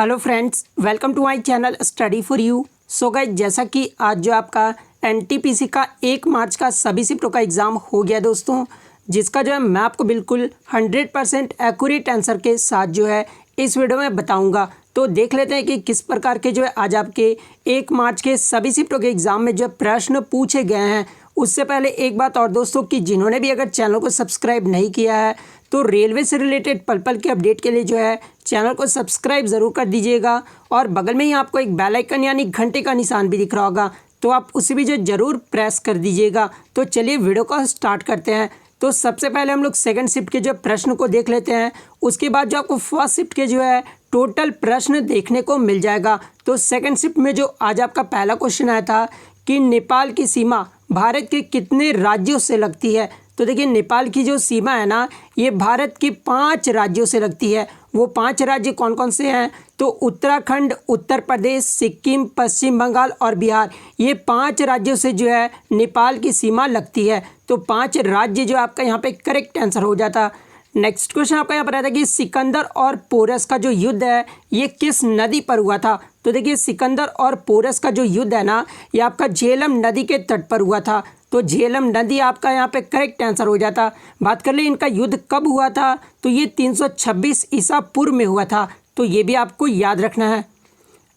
Hello friends, welcome to my channel study for you. So guys, जैसा कि आज जो आपका एनटीपीसी का 1 मार्च का सभी शिफ्टों का एग्ज़ाम हो गया दोस्तों, जिसका जो है मैं आपको बिल्कुल 100% एक्यूरेट आंसर के साथ जो है इस वीडियो में बताऊंगा। तो देख लेते हैं कि किस प्रकार के जो है आज आपके 1 मार्च के सभी शिफ्टों के एग्ज़ाम में जो प्रश्न पूछे गए हैं। उससे पहले एक बात और दोस्तों, कि जिन्होंने भी अगर चैनल को सब्सक्राइब नहीं किया है तो रेलवे से रिलेटेड पल पल के अपडेट के लिए जो है चैनल को सब्सक्राइब ज़रूर कर दीजिएगा। और बगल में ही आपको एक बेल आइकन यानी घंटे का निशान भी दिख रहा होगा, तो आप उसे भी जो ज़रूर प्रेस कर दीजिएगा। तो चलिए वीडियो को स्टार्ट करते हैं। तो सबसे पहले हम लोग सेकंड शिफ्ट के जो प्रश्न को देख लेते हैं। उसके बाद जो आपको फर्स्ट शिफ्ट के जो है टोटल प्रश्न देखने को मिल जाएगा। तो सेकंड शिफ्ट में जो आज आपका पहला क्वेश्चन आया था कि नेपाल की सीमा भारत के कितने राज्यों से लगती है। तो देखिए, नेपाल की जो सीमा है ना, ये भारत के 5 राज्यों से लगती है। वो 5 राज्य कौन कौन से हैं? तो उत्तराखंड, उत्तर प्रदेश, सिक्किम, पश्चिम बंगाल और बिहार, ये 5 राज्यों से जो है नेपाल की सीमा लगती है। तो 5 राज्य जो आपका यहाँ पे करेक्ट आंसर हो जाता। नेक्स्ट क्वेश्चन आपका यहाँ पर आता है कि सिकंदर और पोरस का जो युद्ध है ये किस नदी पर हुआ था। तो देखिए, सिकंदर और पोरस का जो युद्ध है ना, ये आपका झेलम नदी के तट पर हुआ था। तो झेलम नदी आपका यहाँ पे करेक्ट आंसर हो जाता। बात कर ले इनका युद्ध कब हुआ था, तो ये 326 ईसा पूर्व में हुआ था। तो ये भी आपको याद रखना है।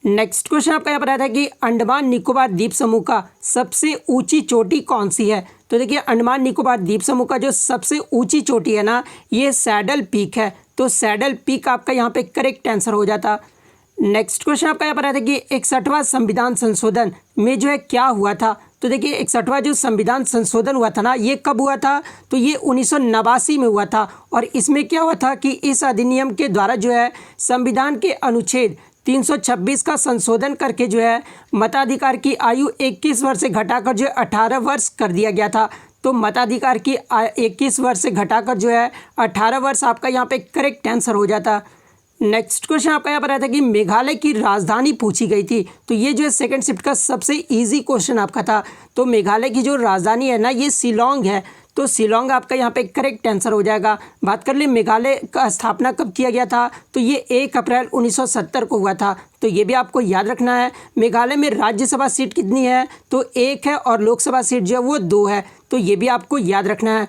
नेक्स्ट क्वेश्चन आपका यहाँ पर आता है कि अंडमान निकोबार द्वीप समूह का सबसे ऊंची चोटी कौन सी है। तो देखिए, अंडमान निकोबार द्वीप समूह का जो सबसे ऊंची चोटी है ना, ये सैडल पीक है। तो सैडल पीक आपका यहाँ पे करेक्ट आंसर हो जाता। नेक्स्ट क्वेश्चन आपका यहाँ पर आता है कि 61वां संविधान संशोधन में जो है क्या हुआ था। तो देखिए, 61वां जो संविधान संशोधन हुआ था ना, ये कब हुआ था? तो ये 1989 में हुआ था। और इसमें क्या हुआ था कि इस अधिनियम के द्वारा जो है संविधान के अनुच्छेद 326 का संशोधन करके जो है मताधिकार की आयु 21 वर्ष से घटाकर जो है 18 वर्ष कर दिया गया था। तो मताधिकार की 21 वर्ष से घटाकर जो है 18 वर्ष आपका यहाँ पे करेक्ट आंसर हो जाता। नेक्स्ट क्वेश्चन आपका यहाँ पर आता है कि मेघालय की राजधानी पूछी गई थी। तो ये जो है सेकंड शिफ्ट का सबसे इजी क्वेश्चन आपका था। तो मेघालय की जो राजधानी है ना, ये शिलोंग है। तो शिलोंग आपका यहाँ पे करेक्ट आंसर हो जाएगा। बात कर ले मेघालय का स्थापना कब किया गया था, तो ये 1 अप्रैल 1970 को हुआ था। तो ये भी आपको याद रखना है। मेघालय में राज्यसभा सीट कितनी है, तो 1 है, और लोकसभा सीट जो है वो 2 है। तो ये भी आपको याद रखना है।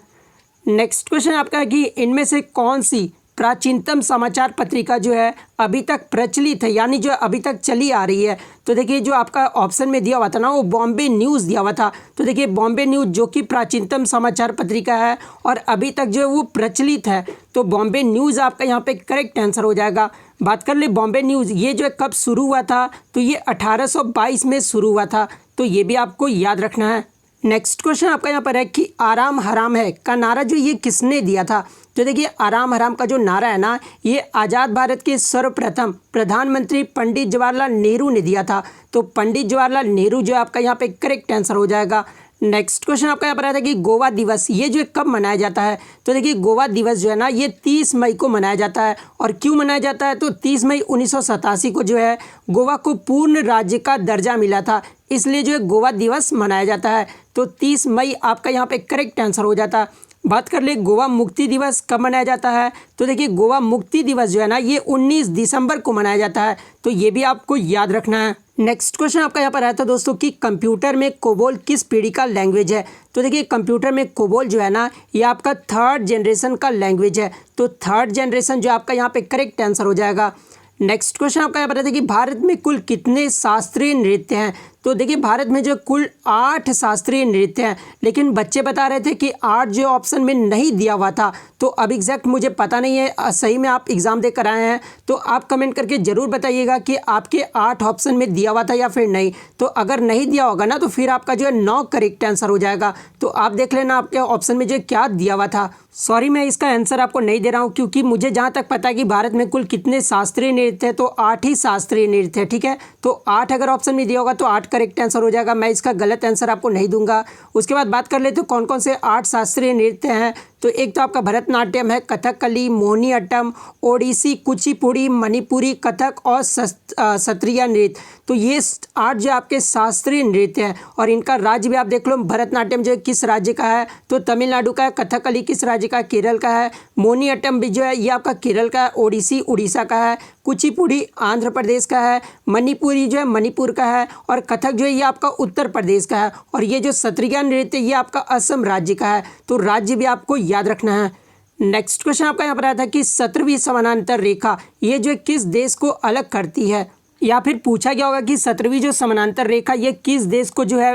नेक्स्ट क्वेश्चन आपका है कि इनमें से कौन सी प्राचीनतम समाचार पत्रिका जो है अभी तक प्रचलित है, यानी जो अभी तक चली आ रही है। तो देखिए, जो आपका ऑप्शन में दिया हुआ था ना, वो बॉम्बे न्यूज़ दिया हुआ था। तो देखिए, बॉम्बे न्यूज़ जो कि प्राचीनतम समाचार पत्रिका है और अभी तक जो है वो प्रचलित है। तो बॉम्बे न्यूज़ आपका यहाँ पे करेक्ट आंसर हो जाएगा। बात कर ले बॉम्बे न्यूज़, ये जो है कब शुरू हुआ था, तो ये 1822 में शुरू हुआ था। तो ये भी आपको याद रखना है। नेक्स्ट क्वेश्चन आपका यहाँ पर है कि आराम हराम है का नारा जो ये किसने दिया था। तो देखिए, आराम हराम का जो नारा है ना, ये आज़ाद भारत के सर्वप्रथम प्रधानमंत्री पंडित जवाहरलाल नेहरू ने दिया था। तो पंडित जवाहरलाल नेहरू जो आपका यहाँ पे करेक्ट आंसर हो जाएगा। नेक्स्ट क्वेश्चन आपका यहाँ पर आता है कि गोवा दिवस ये जो है कब मनाया जाता है। तो देखिए, गोवा दिवस जो है ना, ये 30 मई को मनाया जाता है। और क्यों मनाया जाता है, तो 30 मई 1987 को जो है गोवा को पूर्ण राज्य का दर्जा मिला था, इसलिए जो है गोवा दिवस मनाया जाता है। तो 30 मई आपका यहाँ पे करेक्ट आंसर हो जाता। बात कर ले गोवा मुक्ति दिवस कब मनाया जाता है। तो देखिए, गोवा मुक्ति दिवस जो है ना, ये 19 दिसंबर को मनाया जाता है। तो ये भी आपको याद रखना है। नेक्स्ट क्वेश्चन आपका यहाँ पर आया था दोस्तों कि कंप्यूटर में कोबोल किस पीढ़ी का लैंग्वेज है। तो देखिए, कंप्यूटर में कोबोल जो है ना, ये आपका 3rd जनरेशन का लैंग्वेज है। तो 3rd जनरेशन जो आपका यहाँ पे करेक्ट आंसर हो जाएगा। नेक्स्ट क्वेश्चन आपका यहाँ पर है कि भारत में कुल कितने शास्त्रीय नृत्य हैं। तो देखिए, भारत में जो कुल 8 शास्त्रीय नृत्य हैं, लेकिन बच्चे बता रहे थे कि 8 जो ऑप्शन में नहीं दिया हुआ था। तो अब एग्जैक्ट मुझे पता नहीं है, सही में आप एग्ज़ाम दे कर आए हैं तो आप कमेंट करके ज़रूर बताइएगा कि आपके 8 ऑप्शन में दिया हुआ था या फिर नहीं। तो अगर नहीं दिया होगा ना, तो फिर आपका जो है 9 करेक्ट आंसर हो जाएगा। तो आप देख लेना आपके ऑप्शन में जो क्या दिया हुआ था। सॉरी, मैं इसका आंसर आपको नहीं दे रहा हूँ, क्योंकि मुझे जहाँ तक पता है कि भारत में कुल कितने शास्त्रीय नृत्य है, तो 8 ही शास्त्रीय नृत्य है। ठीक है, तो 8 अगर ऑप्शन में दिया होगा तो 8 करेक्ट आंसर हो जाएगा। मैं इसका गलत आंसर आपको नहीं दूंगा। उसके बाद बात कर ले तो कौन कौन से 8 शास्त्रीय नृत्य हैं। तो एक तो आपका भरतनाट्यम है, कथकली, मोहिनीअट्टम, ओडिसी, कुचिपुड़ी, मणिपुरी, कथक और सत्रिया नृत्य। तो ये 8 जो आपके शास्त्रीय नृत्य हैं और इनका राज्य भी आप देख लो। भरतनाट्यम जो है किस राज्य का है, तो तमिलनाडु का है। कथकली किस राज्य का, केरल का है। मोहिनीअट्टम भी जो है ये आपका केरल का है। ओडिसी उड़ीसा का है। कुचिपुड़ी आंध्र प्रदेश का है। मणिपुरी जो है मणिपुर का है। और कथक जो है ये आपका उत्तर प्रदेश का है। और ये जो सत्रिया नृत्य ये आपका असम राज्य का है। तो राज्य भी आपको याद रखना है। नेक्स्ट क्वेश्चन आपका यहाँ पर आया था कि 17वीं समानांतर रेखा ये जो किस देश को अलग करती है, या फिर पूछा गया होगा कि 17वीं जो समानांतर रेखा ये किस देश को जो है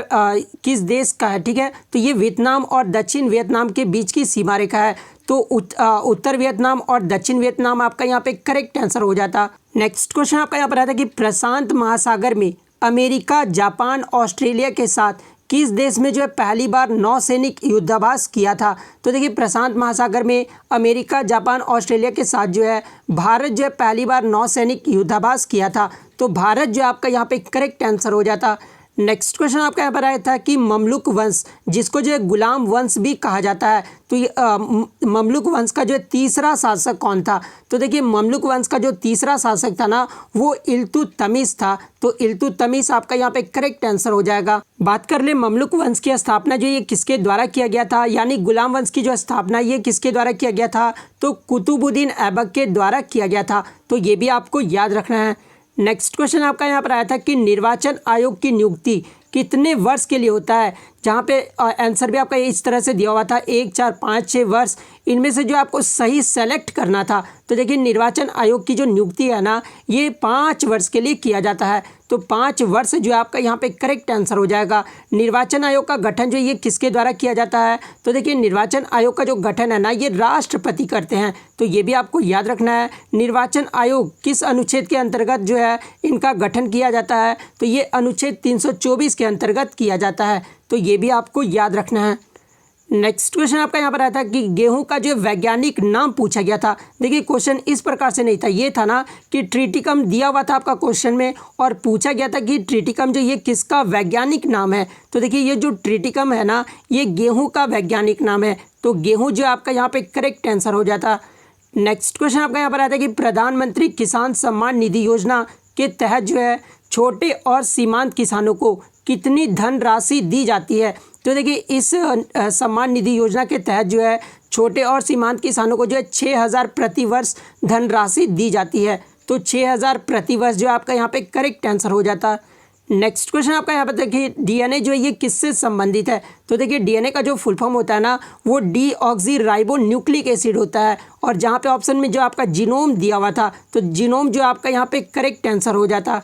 किस देश का है, ठीक है। तो ये वियतनाम और दक्षिण वियतनाम के बीच की सीमा रेखा है। तो उत्तर वियतनाम और दक्षिण वियतनाम आपका यहाँ पे करेक्ट आंसर हो जाता। नेक्स्ट क्वेश्चन आपका यहाँ पर आता है कि प्रशांत महासागर में अमेरिका, जापान, ऑस्ट्रेलिया के साथ किस देश में जो है पहली बार नौसैनिक युद्धाभ्यास किया था। तो देखिए प्रशांत महासागर में अमेरिका, जापान, ऑस्ट्रेलिया के साथ जो है भारत जो है पहली बार नौसैनिक युद्धाभ्यास किया था। तो भारत जो आपका यहाँ पे करेक्ट आंसर हो जाता। नेक्स्ट क्वेश्चन आपका यहाँ पर आया था कि ममलुक वंश जिसको जो है गुलाम वंश भी कहा जाता है, तो ये ममलुक वंश का जो है तीसरा शासक कौन था। तो देखिए ममलुक वंश का जो तीसरा शासक था ना वो इल्तुतमिश था। तो इल्तुतमिश आपका यहाँ पे करेक्ट आंसर हो जाएगा। बात कर ले ममलुक वंश की स्थापना जो ये किसके द्वारा किया गया था, यानी गुलाम वंश की जो स्थापना ये किसके द्वारा किया गया था, तो कुतुबुद्दीन ऐबक के द्वारा किया गया था। तो ये भी आपको याद रखना है। नेक्स्ट क्वेश्चन आपका यहाँ पर आया था कि निर्वाचन आयोग की नियुक्ति कितने वर्ष के लिए होता है, जहाँ पे आंसर भी आपका इस तरह से दिया हुआ था 1, 4, 5, 6 वर्ष। इनमें से जो आपको सही सेलेक्ट करना था। तो देखिए निर्वाचन आयोग की जो नियुक्ति है ना ये 5 वर्ष के लिए किया जाता है। तो 5 वर्ष जो आपका यहाँ पे करेक्ट आंसर हो जाएगा। निर्वाचन आयोग का गठन जो ये किसके द्वारा किया जाता है, तो देखिए निर्वाचन आयोग का जो गठन है ना ये राष्ट्रपति करते हैं। तो ये भी आपको याद रखना है। निर्वाचन आयोग किस अनुच्छेद के अंतर्गत जो है इनका गठन किया जाता है, तो ये अनुच्छेद 324 के अंतर्गत किया जाता है। तो ये भी आपको याद रखना है। नेक्स्ट क्वेश्चन आपका यहाँ पर आया था कि गेहूं का जो वैज्ञानिक नाम पूछा गया था। देखिए क्वेश्चन इस प्रकार से नहीं था, ये था ना कि ट्रिटिकम दिया हुआ था आपका क्वेश्चन में और पूछा गया था कि ट्रिटिकम जो ये किसका वैज्ञानिक नाम है। तो देखिए ये जो ट्रिटिकम है ना ये गेहूं का वैज्ञानिक नाम है। तो गेहूं जो आपका यहाँ पे करेक्ट आंसर हो जाता। नेक्स्ट क्वेश्चन आपका यहाँ पर आता है कि प्रधानमंत्री किसान सम्मान निधि योजना के तहत जो है छोटे और सीमांत किसानों को कितनी धनराशि दी जाती है। तो देखिए इस सम्मान निधि योजना के तहत जो है छोटे और सीमांत किसानों को जो है 6,000 प्रति वर्ष धनराशि दी जाती है। तो 6,000 प्रति वर्ष जो आपका यहाँ पे करेक्ट आंसर हो जाता। नेक्स्ट क्वेश्चन आपका यहाँ पर देखिए डीएनए जो है ये किससे संबंधित है। तो देखिए डीएनए का जो फुल फॉर्म होता है ना वो डीऑक्सीराइबो न्यूक्लिक एसिड होता है। और जहाँ पे ऑप्शन में जो आपका जीनोम दिया हुआ था तो जीनोम जो आपका यहाँ पे करेक्ट आंसर हो जाता।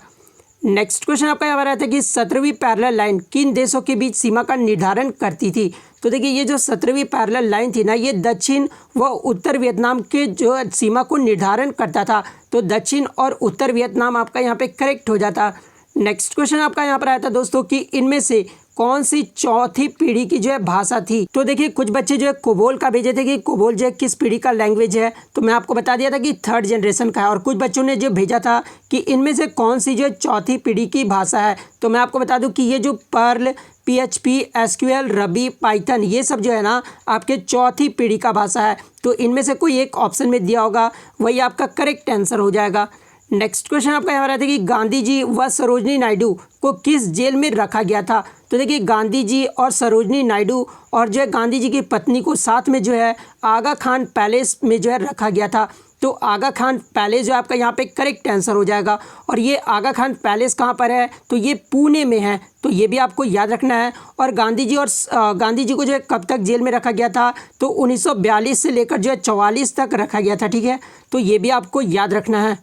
नेक्स्ट क्वेश्चन आपका यहाँ पर आता है कि 17वीं पैरेलल लाइन किन देशों के बीच सीमा का निर्धारण करती थी। तो देखिए ये जो 17वीं पैरेलल लाइन थी ना ये दक्षिण व उत्तर वियतनाम के जो सीमा को निर्धारण करता था। तो दक्षिण और उत्तर वियतनाम आपका यहाँ पे करेक्ट हो जाता। नेक्स्ट क्वेश्चन आपका यहाँ पर आया था दोस्तों कि इनमें से कौन सी चौथी पीढ़ी की जो है भाषा थी। तो देखिए कुछ बच्चे जो है कोबोल का भेजे थे कि कोबोल जो है किस पीढ़ी का लैंग्वेज है, तो मैं आपको बता दिया था कि 3rd जनरेशन का है। और कुछ बच्चों ने जो भेजा था कि इनमें से कौन सी जो है चौथी पीढ़ी की भाषा है, तो मैं आपको बता दूं कि ये जो पर्ल, PHP, SQL, रबी, पाइथन ये सब जो है ना आपके चौथी पीढ़ी का भाषा है। तो इनमें से कोई एक ऑप्शन में दिया होगा वही आपका करेक्ट आंसर हो जाएगा। नेक्स्ट क्वेश्चन आपका यहाँ रहा था कि गांधी जी व सरोजनी नायडू को किस जेल में रखा गया था। तो देखिए गांधी जी और सरोजनी नायडू और जो है गांधी जी की पत्नी को साथ में जो है आगा खान पैलेस में जो है रखा गया था। तो आगा खान पैलेस जो आपका यहाँ पे करेक्ट आंसर हो जाएगा। और ये आगा खान पैलेस कहाँ पर है, तो ये पुणे में है। तो ये भी आपको याद रखना है। और गांधी जी को जो है कब तक जेल में रखा गया था, तो 1942 से लेकर जो है 44 तक रखा गया था, ठीक है। तो ये भी आपको याद रखना है।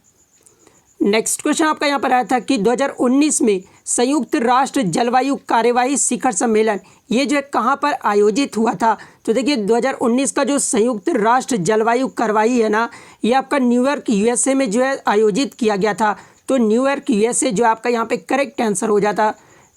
नेक्स्ट क्वेश्चन आपका यहाँ पर आया था कि 2019 में संयुक्त राष्ट्र जलवायु कार्यवाही शिखर सम्मेलन ये जो है कहाँ पर आयोजित हुआ था। तो देखिए 2019 का जो संयुक्त राष्ट्र जलवायु कार्यवाही है ना ये आपका न्यूयॉर्क USA में जो है आयोजित किया गया था। तो न्यूयॉर्क USA जो आपका यहाँ पे करेक्ट आंसर हो जाता।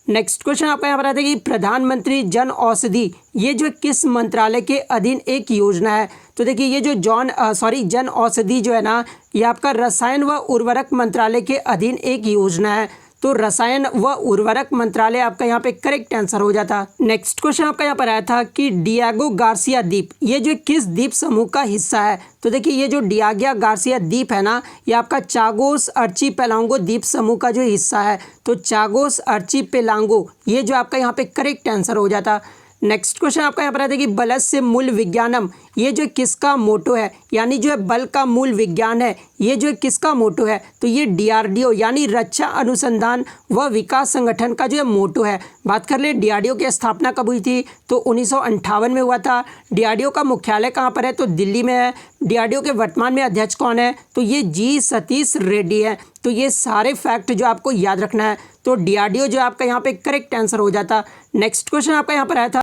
नेक्स्ट क्वेश्चन आपका यहाँ पर आता है कि प्रधानमंत्री जन औषधि ये जो किस मंत्रालय के अधीन एक योजना है। तो देखिए ये जो जन औषधि जो है ना ये आपका रसायन व उर्वरक मंत्रालय के अधीन एक योजना है। तो रसायन व उर्वरक मंत्रालय आपका यहाँ पे करेक्ट आंसर हो जाता। नेक्स्ट क्वेश्चन आपका यहाँ पर आया था कि डियागो गार्सिया द्वीप ये जो किस द्वीप समूह का हिस्सा है। तो देखिए ये जो डियागो गार्सिया द्वीप है ना, ये आपका चागोस आर्चिपेलागो द्वीप समूह का जो हिस्सा है। तो चागोस आर्चिपेलागो ये जो आपका यहाँ पे करेक्ट आंसर हो जाता। नेक्स्ट क्वेश्चन आपका यहाँ पर आता है कि बल से मूल विज्ञानम ये जो किसका मोटो है, यानी जो है बल का मूल विज्ञान है ये जो किसका मोटो है। तो ये डीआरडीओ यानी रक्षा अनुसंधान व विकास संगठन का जो है मोटो है। बात कर ले डीआरडीओ की स्थापना कब हुई थी, तो 1958 में हुआ था। डीआरडीओ का मुख्यालय कहाँ पर है, तो दिल्ली में है। डीआरडीओ के वर्तमान में अध्यक्ष कौन है, तो ये जी सतीश रेड्डी है। तो ये सारे फैक्ट जो आपको याद रखना है। तो डीआरडीओ जो आपका यहाँ पे करेक्ट आंसर हो जाता। नेक्स्ट क्वेश्चन आपका यहाँ पर आया था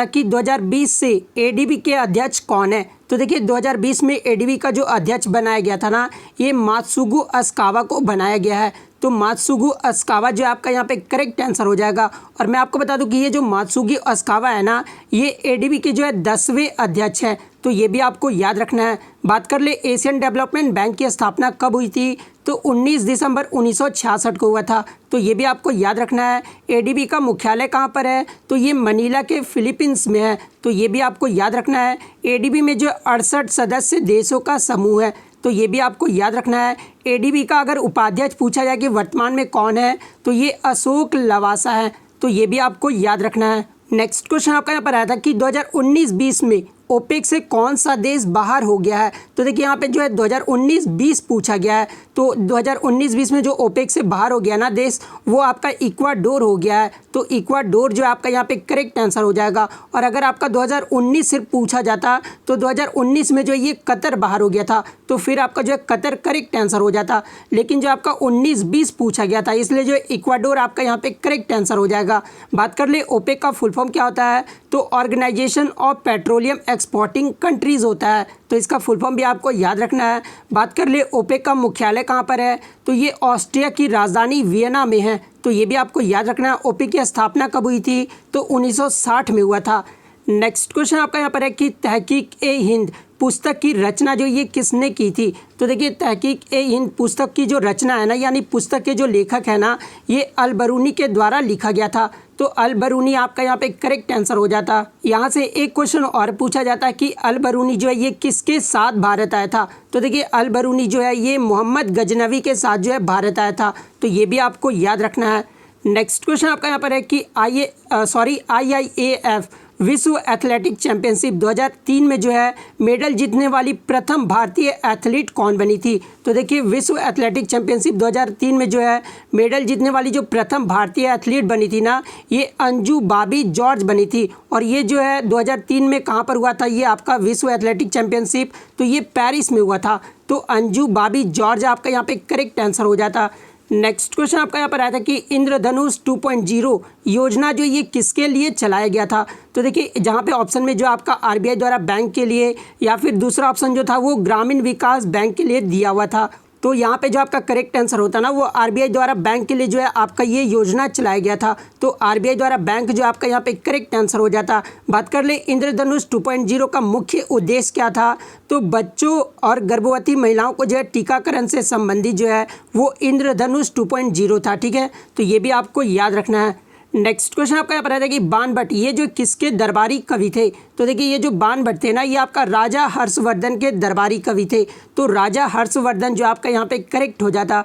कि 2020 से एडीबी के अध्यक्ष कौन है। तो देखिए 2020 में एडीबी का जो अध्यक्ष बनाया गया था ना, ये मात्सुगु असाकावा को बनाया गया है। तो मात्सुगु असाकावा जो आपका यहाँ पे करेक्ट आंसर हो जाएगा। और मैं आपको बता दूं कि ये जो मात्सुगु असाकावा है ना, ये एडीबी के जो है 10वें अध्यक्ष हैं। तो ये भी आपको याद रखना है। बात कर ले एशियन डेवलपमेंट बैंक की स्थापना कब हुई थी, तो 19 दिसंबर 1966 को हुआ था। तो ये भी आपको याद रखना है। एडीबी का मुख्यालय कहाँ पर है, तो ये मनीला के फिलीपींस में है। तो ये भी आपको याद रखना है। एडीबी में जो 68 सदस्य देशों का समूह है। तो ये भी आपको याद रखना है। एडीबी का अगर उपाध्यक्ष पूछा जाए कि वर्तमान में कौन है, तो ये अशोक लवासा है। तो ये भी आपको याद रखना है। नेक्स्ट क्वेश्चन आपका यहाँ पर आया था कि 2019-20 में ओपेक से कौन सा देश बाहर हो गया है। तो देखिए यहाँ पे जो है 2019-20 पूछा गया है। तो 2019-20 में जो ओपेक से बाहर हो गया ना देश, वो आपका इक्वाडोर हो गया है। तो इक्वाडोर जो आपका यहाँ पे करेक्ट आंसर हो जाएगा। और अगर आपका 2019 सिर्फ पूछा जाता, तो 2019 में जो ये कतर बाहर हो गया था, तो फिर आपका जो है कतर करेक्ट आंसर हो जाता। लेकिन जो आपका 19-20 पूछा गया था, इसलिए जो इक्वाडोर आपका यहाँ पे करेक्ट आंसर हो जाएगा। बात कर ले ओपेक का फुल फॉर्म क्या होता है, तो organization of petroleum exporting countries होता है। तो इसका फुल फॉर्म भी आपको याद रखना है। बात कर ले ओपेक का मुख्यालय कहाँ पर है, तो ये ऑस्ट्रिया की राजधानी वियना में है। तो ये भी आपको याद रखना है। ओपेक की स्थापना कब हुई थी, तो 1960 में हुआ था। नेक्स्ट क्वेश्चन आपका यहाँ पर है कि तहकीक-ए-हिंद पुस्तक की रचना जो ये किसने की थी। तो देखिए तहकीक-ए-हिंद पुस्तक की जो रचना है ना, यानी पुस्तक के जो लेखक है ना, ये अल-बरूनी के द्वारा लिखा गया था। तो अल-बरूनी आपका यहाँ पे करेक्ट आंसर हो जाता। यहाँ से एक क्वेश्चन और पूछा जाता है कि अल-बरूनी जो है ये किसके साथ भारत आया था। तो देखिए अल-बरूनी जो है ये मोहम्मद गजनवी के साथ जो है भारत आया था। तो ये भी आपको याद रखना है। नेक्स्ट क्वेश्चन आपका यहाँ पर है कि IIAF विश्व एथलेटिक चैंपियनशिप 2003 में जो है मेडल जीतने वाली प्रथम भारतीय एथलीट कौन बनी थी। तो देखिए विश्व एथलेटिक चैंपियनशिप 2003 में जो है मेडल जीतने वाली जो प्रथम भारतीय एथलीट बनी थी ना, ये अंजू बॉबी जॉर्ज बनी थी। और ये जो है 2003 में कहाँ पर हुआ था, ये आपका विश्व एथलेटिक चैंपियनशिप, तो ये पेरिस में हुआ था। तो अंजू बॉबी जॉर्ज आपका यहाँ पे करेक्ट आंसर हो जाता। नेक्स्ट क्वेश्चन आपका यहाँ पर आया था कि इंद्रधनुष 2.0 योजना जो ये किसके लिए चलाया गया था। तो देखिए जहाँ पे ऑप्शन में जो आपका आरबीआई द्वारा बैंक के लिए, या फिर दूसरा ऑप्शन जो था वो ग्रामीण विकास बैंक के लिए दिया हुआ था। तो यहाँ पे जो आपका करेक्ट आंसर होता ना, वो आरबीआई द्वारा बैंक के लिए जो है आपका ये योजना चलाया गया था। तो आरबीआई द्वारा बैंक जो आपका यहाँ पे करेक्ट आंसर हो जाता। बात कर ले इंद्रधनुष 2.0 का मुख्य उद्देश्य क्या था, तो बच्चों और गर्भवती महिलाओं को जो है टीकाकरण से संबंधित जो है वो इंद्रधनुष 2.0 था। ठीक है, तो ये भी आपको याद रखना है। नेक्स्ट क्वेश्चन आपका यहाँ पर है कि बाणभट्ट ये जो किसके दरबारी कवि थे। तो देखिए ये जो बाणभट्ट थे ना, ये आपका राजा हर्षवर्धन के दरबारी कवि थे। तो राजा हर्षवर्धन जो आपका यहाँ पे करेक्ट हो जाता।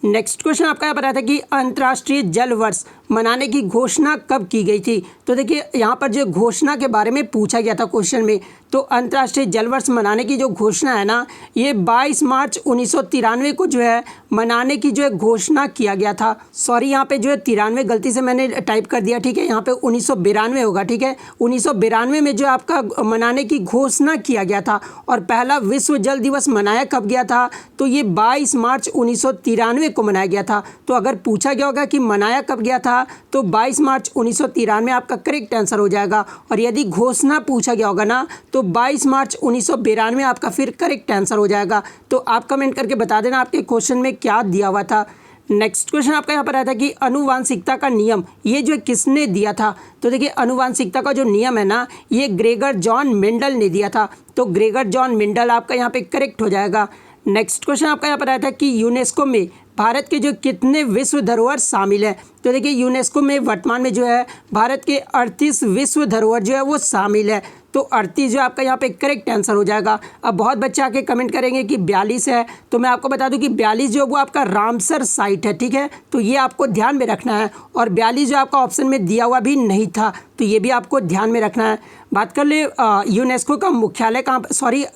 नेक्स्ट क्वेश्चन आपका यहाँ पर आता है कि अंतर्राष्ट्रीय जल वर्ष मनाने की घोषणा कब की गई थी। तो देखिए यहाँ पर जो घोषणा के बारे में पूछा गया था क्वेश्चन में, तो अंतर्राष्ट्रीय जल वर्ष मनाने की जो घोषणा है ना, ये 22 मार्च 1993 को जो है मनाने की जो है घोषणा किया गया था। सॉरी यहाँ पे जो है 93 गलती से मैंने टाइप कर दिया। ठीक है, यहाँ पे 1992 होगा। ठीक है, 1992 में जो आपका मनाने की घोषणा किया गया था। और पहला विश्व जल दिवस मनाया कब गया था, तो ये 22 मार्च 1993 को मनाया गया था। तो अगर पूछा गया होगा कि मनाया कब गया था, तो 22 मार्च 1993 आपका करेक्ट आंसर हो जाएगा। और यदि घोषणा पूछा गया होगा ना, तो 22 मार्च 1992 आपका फिर करेक्ट आंसर हो जाएगा। तो आप कमेंट करके बता देना आपके क्वेश्चन में क्या दिया हुआ था। नेक्स्ट क्वेश्चन आपका यहाँ पर आया था कि अनुवांशिकता का नियम ये जो किसने दिया था। तो देखिए अनुवांशिकता का जो नियम है ना, ये ग्रेगर जॉन मेंडल ने दिया था। तो ग्रेगर जॉन मेंडल आपका यहाँ पे करेक्ट हो जाएगा। नेक्स्ट क्वेश्चन आपका यहाँ पर आया था कि यूनेस्को में भारत के जो कितने विश्व धरोहर शामिल है। तो देखिए यूनेस्को में वर्तमान में जो है भारत के 38 विश्व धरोहर जो है वो शामिल है। तो 38 जो आपका यहाँ पे करेक्ट आंसर हो जाएगा। अब बहुत बच्चे आके कमेंट करेंगे कि 42 है, तो मैं आपको बता दूं कि 42 जो वो आपका रामसर साइट है, ठीक है, तो ये आपको ध्यान में रखना है। और 42 जो आपका ऑप्शन में दिया हुआ भी नहीं था, तो ये भी आपको ध्यान में रखना है। बात कर ले यूनेस्को का मुख्यालय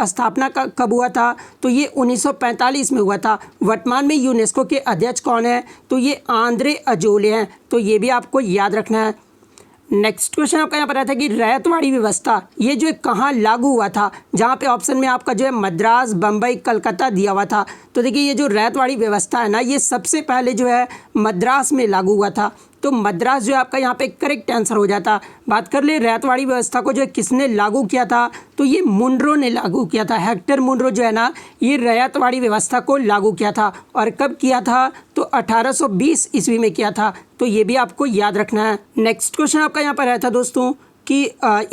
स्थापना कब हुआ था, तो ये 1945 में हुआ था। वर्तमान में यूनेस्को के अध्यक्ष कौन है, तो ये आंद्रे अजोले हैं, तो ये भी आपको याद रखना है। नेक्स्ट क्वेश्चन आपका यहाँ पर आता है कि रैयतवाड़ी व्यवस्था ये जो कहाँ लागू हुआ था, जहाँ पे ऑप्शन में आपका जो है मद्रास, बम्बई, कलकत्ता दिया हुआ था। तो देखिए ये जो रैयतवाड़ी व्यवस्था है ना, ये सबसे पहले जो है मद्रास में लागू हुआ था। तो मद्रास जो है आपका यहाँ पे करेक्ट आंसर हो जाता। बात कर ले रैयतवाड़ी व्यवस्था को जो है किसने लागू किया था, तो ये मुनरो ने लागू किया था। हेक्टर मुनरो जो है ना, ये रैयतवाड़ी व्यवस्था को लागू किया था। और कब किया था, तो 1820 ईस्वी में किया था। तो ये भी आपको याद रखना है। नेक्स्ट क्वेश्चन आपका यहाँ पर आया था दोस्तों कि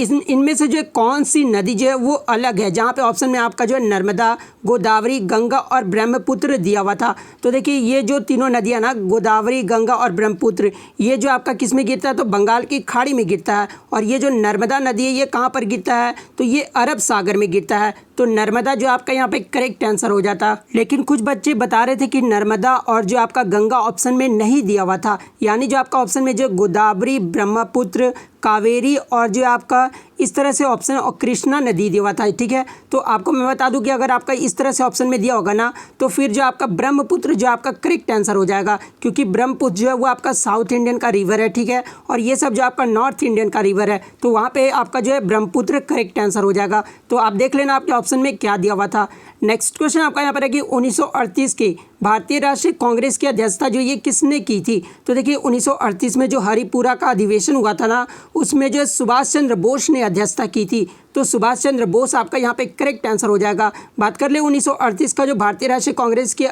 इनमें से जो कौन सी नदी जो है वो अलग है, जहाँ पे ऑप्शन में आपका जो है नर्मदा, गोदावरी, गंगा और ब्रह्मपुत्र दिया हुआ था। तो देखिए ये जो तीनों नदियाँ ना, गोदावरी, गंगा और ब्रह्मपुत्र, ये जो आपका किस में गिरता है, तो बंगाल की खाड़ी में गिरता है। और ये जो नर्मदा नदी है ये कहाँ पर गिरता है, तो ये अरब सागर में गिरता है। तो नर्मदा जो आपका यहाँ पे करेक्ट आंसर हो जाता। लेकिन कुछ बच्चे बता रहे थे कि नर्मदा और जो आपका गंगा ऑप्शन में नहीं दिया हुआ था, यानी जो आपका ऑप्शन में जो गोदावरी, ब्रह्मपुत्र, कावेरी और जो आपका इस तरह से ऑप्शन और कृष्णा नदी दिया हुआ था, ठीक है। तो आपको मैं बता दूं कि अगर आपका इस तरह से ऑप्शन में दिया होगा ना, तो फिर जो आपका ब्रह्मपुत्र जो आपका करेक्ट आंसर हो जाएगा, क्योंकि ब्रह्मपुत्र जो है वो आपका साउथ इंडियन का रिवर है, ठीक है, और ये सब जो आपका नॉर्थ इंडियन का रिवर है, तो वहाँ पे आपका जो है ब्रह्मपुत्र करेक्ट आंसर हो जाएगा। तो आप देख लेना आपके ऑप्शन में क्या दिया हुआ था। नेक्स्ट क्वेश्चन आपका यहाँ पर है कि 1938 के भारतीय राष्ट्रीय कांग्रेस की अध्यक्षता जो ये किसने की थी। तो देखिए 1938 में जो हरिपुरा का अधिवेशन हुआ था ना, उसमें जो सुभाष चंद्र बोस ने अध्यक्षता की थी। तो सुभाष चंद्र बोस आपका यहाँ पे करेक्ट आंसर हो जाएगा। बात कर ले 1938 का जो भारतीय राष्ट्रीय कांग्रेस के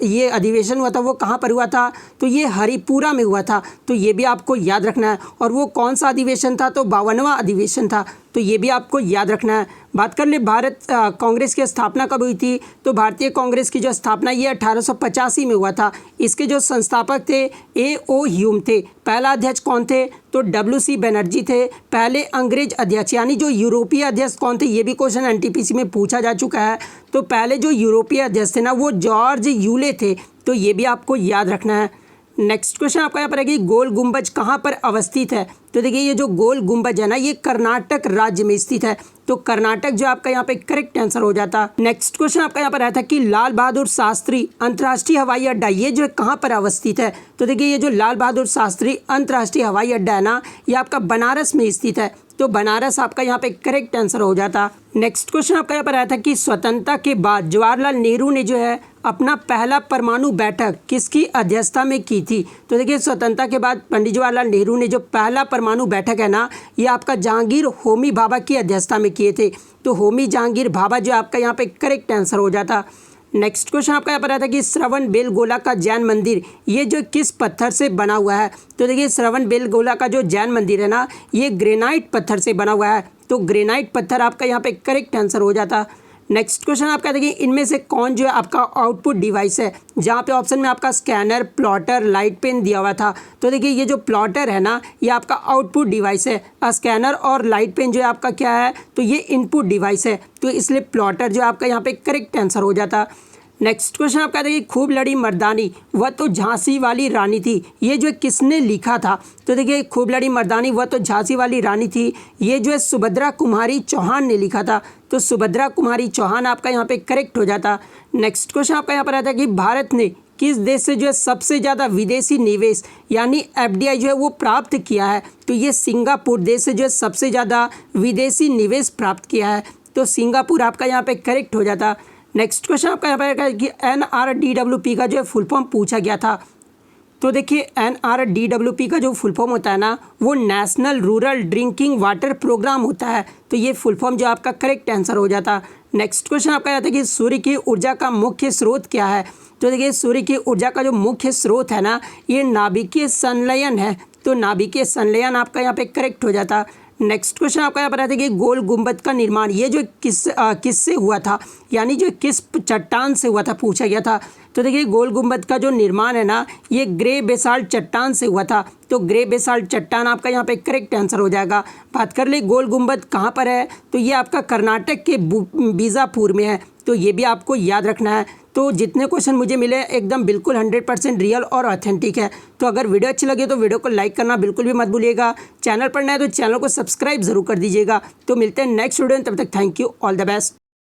ये अधिवेशन हुआ था वो कहाँ पर हुआ था, तो ये हरिपुरा में हुआ था। तो ये भी आपको याद रखना है। और वो कौन सा अधिवेशन था, तो 52वां अधिवेशन था। तो ये भी आपको याद रखना है। बात कर ले भारत कांग्रेस की स्थापना कब हुई थी, तो भारतीय कांग्रेस की जो स्थापना ये 1885 में हुआ था। इसके जो संस्थापक थे A.O. ह्यूम थे। पहला अध्यक्ष कौन थे, तो W.C. बनर्जी थे। पहले अंग्रेज अध्यक्ष यानी जो यूरोपीय अध्यक्ष कौन थे, ये भी क्वेश्चन एनटीपीसी में पूछा जा चुका है। तो पहले जो यूरोपीय अध्यक्ष थे ना, वो जॉर्ज यूले थे। तो ये भी आपको याद रखना है। नेक्स्ट क्वेश्चन आपका यहाँ पर है कि गोल गुंबज कहाँ पर अवस्थित है। तो देखिए ये जो गोल गुंबज है ना, ये कर्नाटक राज्य में स्थित है। तो कर्नाटक जो आपका यहाँ पे करेक्ट आंसर हो जाता। नेक्स्ट क्वेश्चन आपका यहाँ पर आया था कि लाल बहादुर शास्त्री अंतर्राष्ट्रीय हवाई अड्डा ये जो कहाँ पर अवस्थित है। तो देखिए ये जो लाल बहादुर शास्त्री अंतर्राष्ट्रीय हवाई अड्डा है ना, ये आपका बनारस में स्थित है। तो बनारस आपका यहाँ पे करेक्ट आंसर हो जाता। नेक्स्ट क्वेश्चन आपका यहाँ पर आया था कि स्वतंत्रता के बाद जवाहरलाल नेहरू ने जो है अपना पहला परमाणु बैठक किसकी अध्यक्षता में की थी। तो देखिए स्वतंत्रता के बाद पंडित जवाहरलाल नेहरू ने जो पहला परमाणु बैठक है ना, ये आपका जहांगीर होमी भाभा की अध्यक्षता में किए थे। तो होमी जहांगीर भाभा जो आपका यहाँ पे करेक्ट आंसर हो जाता। नेक्स्ट क्वेश्चन आपका यहाँ पर आया था कि श्रवण बेलगोला का जैन मंदिर ये जो किस पत्थर से बना हुआ है। तो देखिए श्रवण बेलगोला का जो जैन मंदिर है ना, ये ग्रेनाइट पत्थर से बना हुआ है। तो ग्रेनाइट पत्थर आपका यहाँ पे करेक्ट आंसर हो जाता। नेक्स्ट क्वेश्चन आपका देखिए इनमें से कौन जो है आपका आउटपुट डिवाइस है, जहाँ पे ऑप्शन में आपका स्कैनर, प्लॉटर, लाइट पेन दिया हुआ था। तो देखिए ये जो प्लॉटर है ना, ये आपका आउटपुट डिवाइस है। स्कैनर और लाइट पेन जो है आपका क्या है, तो ये इनपुट डिवाइस है। तो इसलिए प्लॉटर जो आपका यहाँ पे करेक्ट आंसर हो जाता। नेक्स्ट क्वेश्चन आपका देखिए खूब लड़ी मर्दानी वह तो झांसी वाली रानी थी, ये जो किसने लिखा था। तो देखिए खूब लड़ी मर्दानी वह तो झांसी वाली रानी थी, ये जो है सुभद्रा कुमारी चौहान ने लिखा था। तो सुभद्रा कुमारी चौहान आपका यहाँ पे करेक्ट हो जाता। नेक्स्ट क्वेश्चन आपका यहाँ पर आता है कि भारत ने किस देश से जो है सबसे ज़्यादा विदेशी निवेश यानी FDI जो है वो प्राप्त किया है। तो ये सिंगापुर देश से जो है सबसे ज़्यादा विदेशी निवेश प्राप्त किया है। तो सिंगापुर आपका यहाँ पे करेक्ट हो जाता। नेक्स्ट क्वेश्चन आपका यहाँ पर कि NRDWP का जो है फुल फॉर्म पूछा गया था। तो देखिए NRDWP का जो फुल फॉर्म होता है ना, वो national rural drinking water programme होता है। तो ये फुल फॉर्म जो आपका करेक्ट आंसर हो जाता। नेक्स्ट क्वेश्चन आपका आता है कि सूर्य की ऊर्जा का मुख्य स्रोत क्या है। तो देखिए सूर्य की ऊर्जा का जो मुख्य स्रोत है ना, ये नाभिकीय संलयन है। तो नाभिकीय संलयन आपका यहाँ पे करेक्ट हो जाता। नेक्स्ट क्वेश्चन आपका यहाँ पर आता है कि गोल गुंबद का निर्माण ये जो किससे हुआ था, यानी जो किस चट्टान से हुआ था पूछा गया था। तो देखिए गोल गुंबद का जो निर्माण है ना ये ग्रे बेसाल्ट चट्टान से हुआ था। तो ग्रे बेसाल्ट चट्टान आपका यहाँ पे करेक्ट आंसर हो जाएगा। बात कर ले गोल गुंबद कहाँ पर है, तो ये आपका कर्नाटक के बीजापुर में है। तो ये भी आपको याद रखना है। तो जितने क्वेश्चन मुझे मिले एकदम बिल्कुल 100% रियल और ऑथेंटिक है। तो अगर वीडियो अच्छी लगे तो वीडियो को लाइक करना बिल्कुल भी मत भूलिएगा। चैनल पर नया है तो चैनल को सब्सक्राइब जरूर कर दीजिएगा। तो मिलते हैं नेक्स्ट वीडियो में, तब तक thank you, all the best.